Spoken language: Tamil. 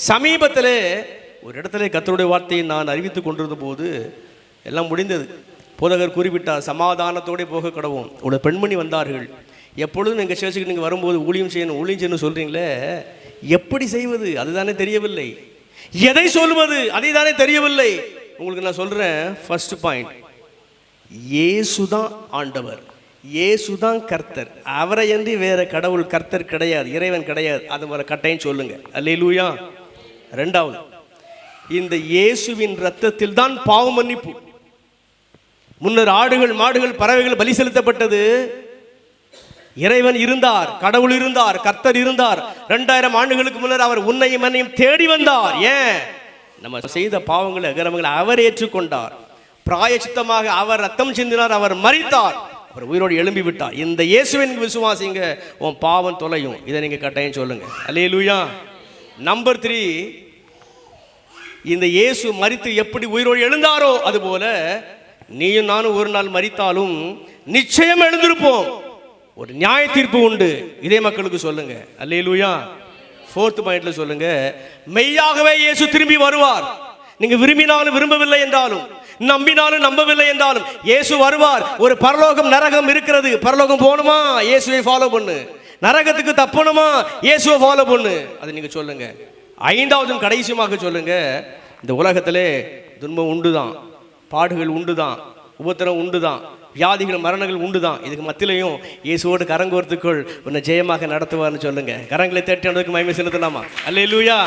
சமீபத்தில் ஒரு இடத்துல கர்த்தருடைய வார்த்தையை நான் அறிவித்துக் கொண்டிருந்த போது எல்லாம் முடிந்தது. போதகர் குறிப்பிட்டார், சமாதானத்தோடு போக கடவோம். ஒரு பெண்மணி வந்தார்கள். எப்பொழுதும் எங்கள் சேர்ச்சுக்கு நீங்கள் வரும்போது ஊழியம் செய்யணும் சொல்கிறீங்களே, எப்படி செய்வது அதுதானே தெரியவில்லை, எதை சொல்வது அதை தானே தெரியவில்லை. உங்களுக்கு நான் சொல்கிறேன், ஃபர்ஸ்ட் பாயிண்ட், இயேசுதான் ஆண்டவர், இயேசுதான் கர்த்தர். அவரை என்று வேற கடவுள் கர்த்தர் கிடையாது, இறைவன் கிடையாது. அது வர கட்டையும் சொல்லுங்க, அல்லேலூயா. ரெண்டாவது, இந்த இயேசுவின் இரத்தத்தில் தான் பாவ மன்னிப்பு. முன்னர் ஆடுகள் மாடுகள் பறவைகள் பலி செலுத்தப்பட்டது. இறைவன் இருந்தார், கடவுள் இருந்தார், கர்த்தர் இருந்தார். 2000 ஆண்டுகளுக்கு முன்னர் அவர் உன்னையும் மன்னையும் தேடி வந்தார். ஏன்? நம்ம செய்த பாவங்களை அக்கிரமங்களை அவர் ஏற்றுக்கொண்டார். பிராயச்சித்தமாக அவர் ரத்தம் சிந்தினார், அவர் மரித்தார், அவர் உயிரோடு எழும்பி விட்டார். இந்த இயேசுவின் விசுவாசிங்க, உன் பாவம் தொலையும். இதை நீங்க கட்டாயம் சொல்லுங்க, அல்லேலூயா. நம்பர் 3, இந்த இயேசு மரித்து எப்படி உயிரோடு எழுந்தாரோ அதுபோல நீயும் நானும் ஒரு நாள் மரித்தாலும் நிச்சயம் எழுந்திருப்போம். ஒரு நியாய தீர்ப்பு உண்டு. இதே மக்களுக்கு சொல்லுங்க, அல்லேலூயா. 4th பாயிண்ட்ல சொல்லுங்க, மெய்யாகவே இயேசு திரும்பி வருவார். நீங்க விரும்பினாலும் விரும்பவில்லை என்றாலும், நம்பினாலும் நம்பவில்லை என்றாலும் இயேசு வருவார். ஒரு பரலோகம் நரகம் இருக்கிறது. பரலோகம் போகணுமா, இயேசுவை ஃபாலோ பண்ணு. நரகத்துக்கு தப்பணுமா, இயேசுவை ஃபாலோ பண்ணு. அது நீங்க சொல்லுங்க. 5வது கடைசியாக சொல்லுங்க, இந்த உலகத்திலே துன்பம் உண்டுதான், பாடுகள் உண்டுதான், உபத்திரம் உண்டுதான், வியாதிகள் மரணங்கள் உண்டுதான். இதுக்கு மத்தியிலையும் இயேசுவோடு கரங்கோர்த்துக்குள் உன்னை ஜெயமாக நடத்துவார்னு சொல்லுங்க. கரங்களை தட்டி மகிமை செலுத்தலாமா? அல்லேலூயா.